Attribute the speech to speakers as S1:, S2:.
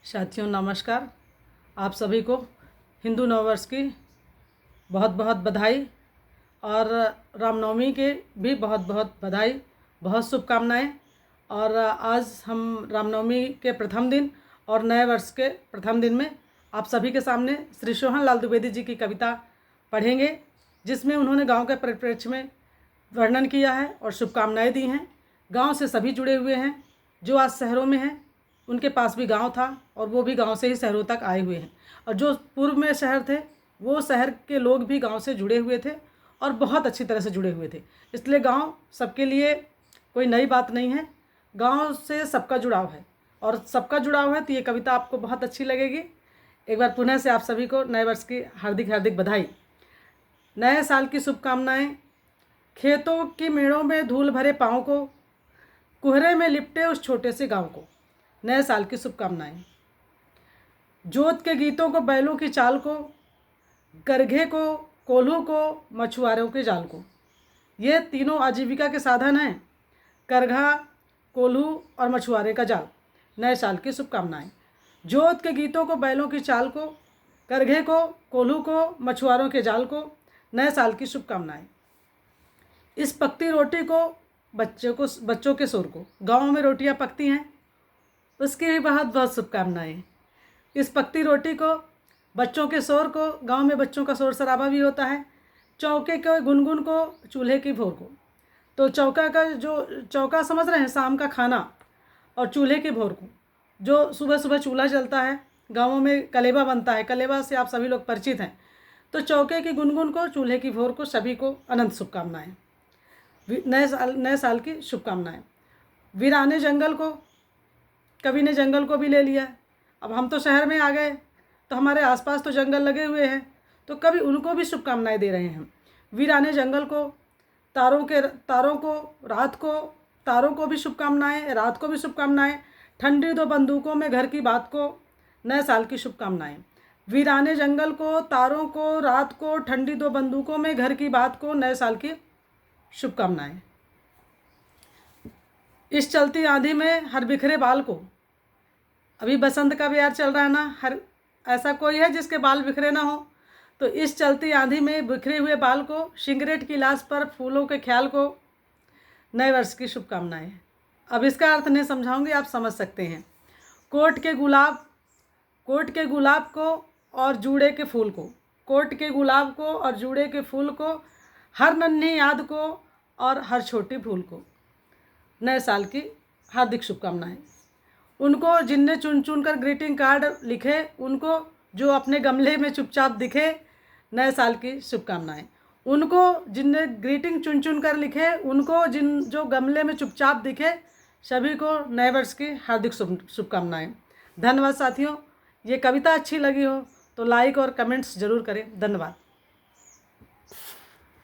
S1: साथियों नमस्कार। आप सभी को हिंदू नववर्ष की बहुत बहुत बधाई और रामनवमी के भी बहुत बहुत बधाई, बहुत शुभकामनाएं। और आज हम रामनवमी के प्रथम दिन और नए वर्ष के प्रथम दिन में आप सभी के सामने श्री सोहन लाल द्विवेदी जी की कविता पढ़ेंगे, जिसमें उन्होंने गांव के परिप्रेक्ष्य में वर्णन किया है और शुभकामनाएं दी हैं। गांव से सभी जुड़े हुए हैं, जो आज शहरों में हैं उनके पास भी गांव था और वो भी गांव से ही शहरों तक आए हुए हैं, और जो पूर्व में शहर थे वो शहर के लोग भी गांव से जुड़े हुए थे और बहुत अच्छी तरह से जुड़े हुए थे। इसलिए गांव सबके लिए कोई नई बात नहीं है, गांव से सबका जुड़ाव है और सबका जुड़ाव है, तो ये कविता आपको बहुत अच्छी लगेगी। एक बार पुनः से आप सभी को नए वर्ष की हार्दिक हार्दिक बधाई, नए साल की शुभकामनाएं। खेतों की मेड़ों में धूल भरे पाँव को, कुहरे में लिपटे उस छोटे से गांव को, नए साल की शुभकामनाएं। जोत के गीतों को, बैलों की चाल को, करघे को, कोल्हू को, मछुआरों के जाल को, ये तीनों आजीविका के साधन हैं। करघा, कोल्हू और मछुआरे का जाल, नए साल की शुभकामनाएं। जोत के गीतों को, बैलों की चाल को, करघे को, कोल्हू को, मछुआरों के जाल को, नए साल की शुभकामनाएं। इस पकती रोटी को, बच्चों के शोर को, गाँव में रोटियां पकती हैं उसकी भी बहुत बहुत शुभकामनाएं। इस पकती रोटी को, बच्चों के शोर को, गांव में बच्चों का शोर शराबा भी होता है। चौके के गुनगुन को, चूल्हे की भोर को, तो चौका का जो चौका समझ रहे हैं, शाम का खाना, और चूल्हे की भोर को, जो सुबह सुबह चूल्हा जलता है, गाँवों में कलेबा बनता है, कलेबा से आप सभी लोग परिचित हैं। तो चौके की गुनगुन को, चूल्हे की भोर को, सभी को अनंत शुभकामनाएँ, नए साल की शुभकामनाएँ। वीराने जंगल को, कवि ने जंगल को भी ले लिया। अब हम तो शहर में आ गए तो हमारे आसपास तो जंगल लगे हुए हैं, तो कवि उनको भी शुभकामनाएं दे रहे हैं। वीराने जंगल को, तारों को, रात को, तारों को भी शुभकामनाएं, रात को भी शुभकामनाएं। ठंडी दो बंदूकों में घर की बात को, नए साल की शुभकामनाएं। वीराने जंगल को, तारों को, रात को, ठंडी दो बंदूकों में घर की बात को, नए साल की शुभकामनाएं। इस चलती आंधी में हर बिखरे बाल को, अभी बसंत का बिहार चल रहा है ना, हर ऐसा कोई है जिसके बाल बिखरे ना हो, तो इस चलती आंधी में बिखरे हुए बाल को, सिगरेट की लाश पर फूलों के ख्याल को, नए वर्ष की शुभकामनाएं। अब इसका अर्थ नहीं समझाऊंगी, आप समझ सकते हैं। कोट के गुलाब को और जूड़े के फूल को, कोट के गुलाब को और जूड़े के फूल को, हर नन्ही याद को और हर छोटी भूल को, नए साल की हार्दिक शुभकामनाएं। उनको जिनने चुन चुन कर ग्रीटिंग कार्ड लिखे, उनको जो अपने गमले में चुपचाप दिखे, नए साल की शुभकामनाएं। उनको जिनने ग्रीटिंग चुन चुन कर लिखे, उनको जो गमले में चुपचाप दिखे, सभी को नए वर्ष की हार्दिक शुभकामनाएं। धन्यवाद साथियों। ये कविता अच्छी लगी हो तो लाइक और कमेंट्स ज़रूर करें। धन्यवाद।